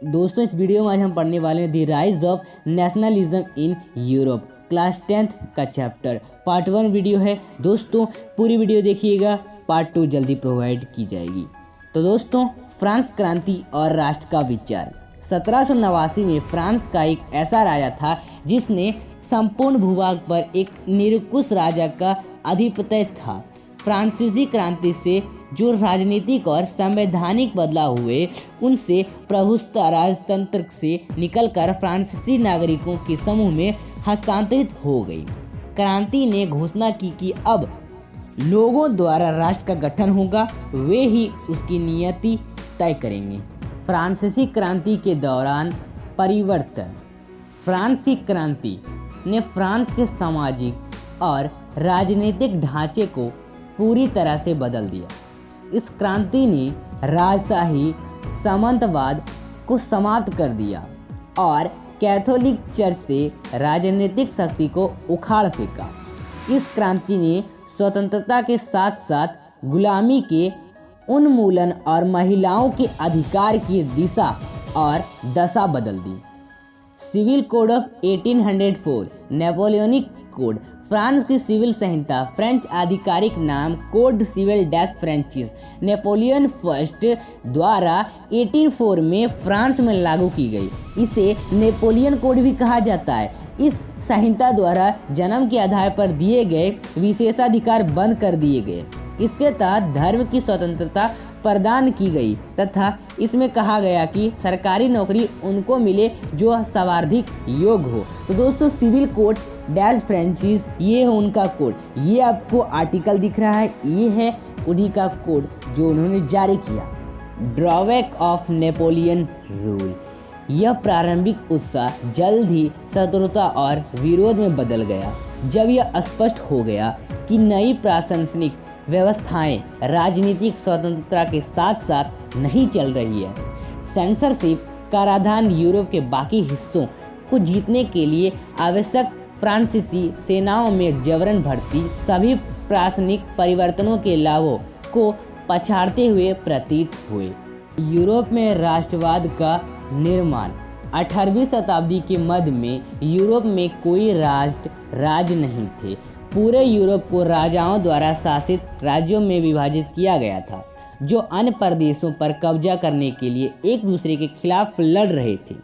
दोस्तों इस वीडियो में आज हम पढ़ने वाले हैं the rise of nationalism in Europe class 10th का चैप्टर। पार्ट 1 वीडियो है दोस्तों, पूरी वीडियो देखिएगा, पार्ट 2 जल्दी प्रोवाइड की जाएगी। तो दोस्तों, फ्रांस क्रांति और राष्ट्र का विचार। 1789 में फ्रांस का एक ऐसा राजा था जिसने संपूर्ण भूभाग पर एक निरंकुश राजा का आधिपत्य था। फ्रांसीसी क्रांति से जो राजनीतिक और संवैधानिक बदलाव हुए उनसे प्रभुसत्ता राजतंत्र से निकलकर फ्रांसीसी नागरिकों के समूह में हस्तांतरित हो गई। क्रांति ने घोषणा की कि अब लोगों द्वारा राष्ट्र का गठन होगा, वे ही उसकी नियति तय करेंगे। फ्रांसीसी क्रांति के दौरान परिवर्तन। फ्रांस की क्रांति ने फ्रांस के सामाजिक और राजनीतिक ढांचे को पूरी तरह से बदल दिया। इस क्रांति ने राजशाही सामंतवाद को समाप्त कर दिया और कैथोलिक चर्च से राजनीतिक शक्ति को उखाड़ फेंका। इस क्रांति ने स्वतंत्रता के साथ साथ गुलामी के उन्मूलन और महिलाओं के अधिकार की दिशा और दशा बदल दी। Civil code of 1804 Napoleonic code. France की सिविल संहिता फ्रेंच आधिकारिक नाम कोड सिविल डैश फ्रेंचिस नेपोलियन फर्स्ट द्वारा 1804 में फ्रांस में लागू की गई। इसे नेपोलियन कोड भी कहा जाता है। इस संहिता द्वारा जन्म के आधार पर दिए गए विशेषाधिकार बंद कर दिए गए। इसके तहत धर्म की स्वतंत्रता प्रदान की गई तथा इसमें कहा गया कि सरकारी नौकरी उनको मिले जो सर्वाधिक योग्य हो। तो दोस्तों, सिविल कोड डैश फ्रेंचिस ये है उनका कोड। ये आपको आर्टिकल दिख रहा है, ये है उन्हीं का कोड जो उन्होंने जारी किया। Drawback of Napoleon rule. यह प्रारंभिक उत्साह जल्द ही शत्रुता और विरोध में बदल गया जब यह स्पष्ट हो गया कि नई प्रशासनिक व्यवस्थाएं राजनीतिक स्वतंत्रता के साथ साथ नहीं चल रही है। सेंसरशिप, कराधान यूरोप के बाकी हिस्सों को जीतने के लिए आवश्यक फ्रांसीसी सेनाओं में जबरन भर्ती सभी प्रशासनिक परिवर्तनों के लाभों को पछाड़ते हुए प्रतीत हुए। यूरोप में राष्ट्रवाद का निर्माण। 18वीं शताब्दी के मध्य में यूरोप में कोई राज्य नहीं थे। पूरे यूरोप को राजाओं द्वारा शासित राज्यों में विभाजित किया गया था जो अन्य प्रदेशों पर कब्जा करने के लिए एक दूसरे के खिलाफ लड़ रहे थे।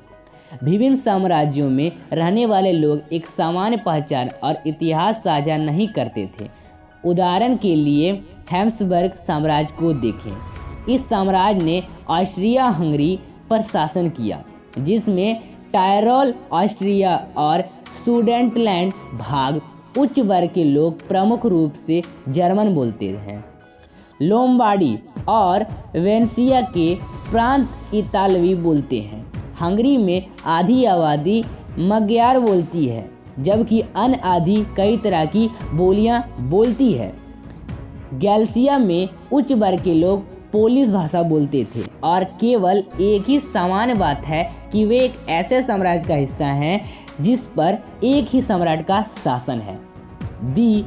विभिन्न साम्राज्यों में रहने वाले लोग एक सामान्य पहचान और इतिहास साझा नहीं करते थे। उदाहरण के लिए हैब्सबर्ग साम्राज्य को देखें। इस साम्राज्य ने ऑस्ट्रिया हंगरी पर शासन किया, जिसमें टायरोल, ऑस्ट्रिया और सुडेटलैंड भाग उच्च वर्ग के लोग प्रमुख रूप से जर्मन बोलते हैं। लोम्बार्डी और वेनेसिया के प्रांत इतालवी बोलते हैं। हंगरी में आधी आबादी मग्यार बोलती है, जबकि अन्य आधी कई तरह की बोलियां बोलती है। गैलिसिया में उच्च वर्ग के लोग पोलिश भाषा बोलते थे और केवल एक ही सामान्य बात है कि वे एक ऐसे साम्राज्य का हिस्सा हैं जिस पर एक ही सम्राट का शासन है। The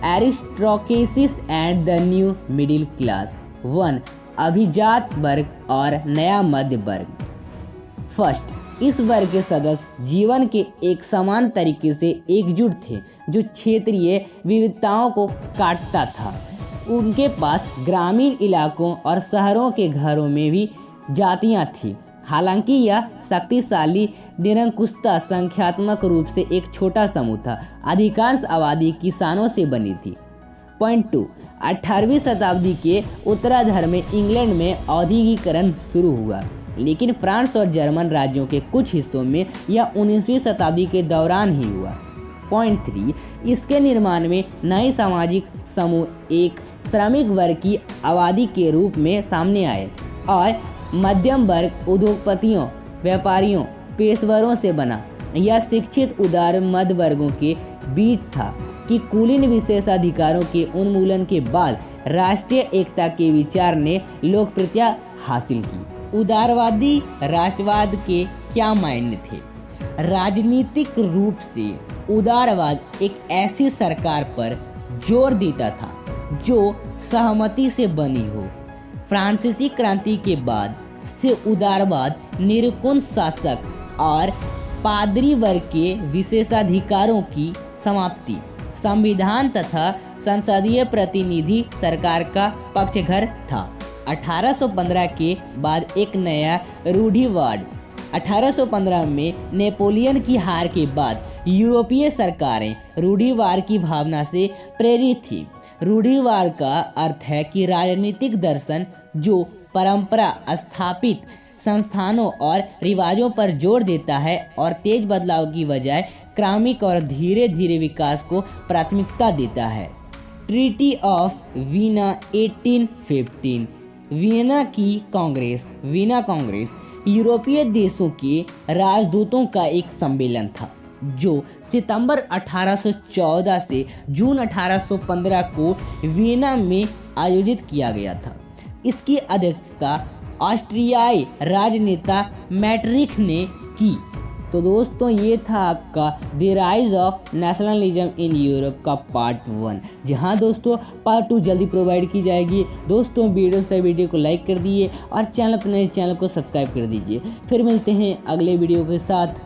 aristocracy and the new middle class. 1. अभिजात वर्ग और नया मध्य वर्ग। फर्स्ट, इस वर्ग के सदस्य जीवन के एक समान तरीके से एकजुट थे जो क्षेत्रीय विविधताओं को काटता था। उनके पास ग्रामीण इलाकों और शहरों के घरों में भी जातियां थीं। हालांकि यह शक्तिशाली निरंकुशता संख्यात्मक रूप से एक छोटा समूह था। अधिकांश आबादी किसानों से बनी थी। पॉइंट 2. 18वीं शताब्दी के उत्तरार्ध में इंग्लैंड में औद्योगिकरण शुरू हुआ, लेकिन फ्रांस और जर्मन राज्यों के कुछ हिस्सों में यह 19वीं शताब्दी के दौरान ही हुआ। पॉइंट 3. इसके निर्माण में नए सामाजिक समूह एक श्रमिक वर्ग की आबादी के रूप में सामने आए और मध्यम वर्ग उद्योगपतियों, व्यापारियों, पेशेवरों से बना। यह शिक्षित उदार मध्य वर्गों के बीच था कि कुलीन विशेषाधिकारों के उन्मूलन के बाद राष्ट्रीय एकता के विचार ने लोकप्रियता हासिल की। उदारवादी राष्ट्रवाद के क्या मायने थे? राजनीतिक रूप से उदारवाद एक ऐसी सरकार पर जोर देता था जो सहमति से बनी हो। फ्रांसीसी क्रांति के बाद से उदारवाद, निरंकुश शासक और पादरी वर्ग के विशेषाधिकारों की समाप्ति, संविधान तथा संसदीय प्रतिनिधि सरकार का पक्षधर था। 1815 के बाद एक नया रूढ़िवाद। 1815 में नेपोलियन की हार के बाद यूरोपीय सरकारें रूढ़िवाद की भावना से प्रेरित थी। रूढ़िवाद का अर्थ है कि राजनीतिक दर्शन जो परंपरा स्थापित संस्थानों और रिवाजों पर जोर देता है और तेज बदलाव की बजाय क्रमिक और धीरे धीरे विकास को प्राथमिकता देता है। Treaty of Veena 1815। वीना कांग्रेस यूरोपीय देशों के राजदूतों का एक सम्मेलन था जो सितंबर 1814 से जून 1815 को वीना में आयोजित किया गया था। इसकी अध्यक्षता ऑस्ट्रियाई राजनेता मैटरिख ने की। तो दोस्तों ये था आपका the rise of nationalism in Europe का पार्ट 1। जहां दोस्तों पार्ट 2 जल्दी प्रोवाइड की जाएगी। दोस्तों वीडियो को लाइक कर दिए और चैनल को सब्सक्राइब कर दीजिए। फिर मिलते हैं अगले वीडियो के साथ।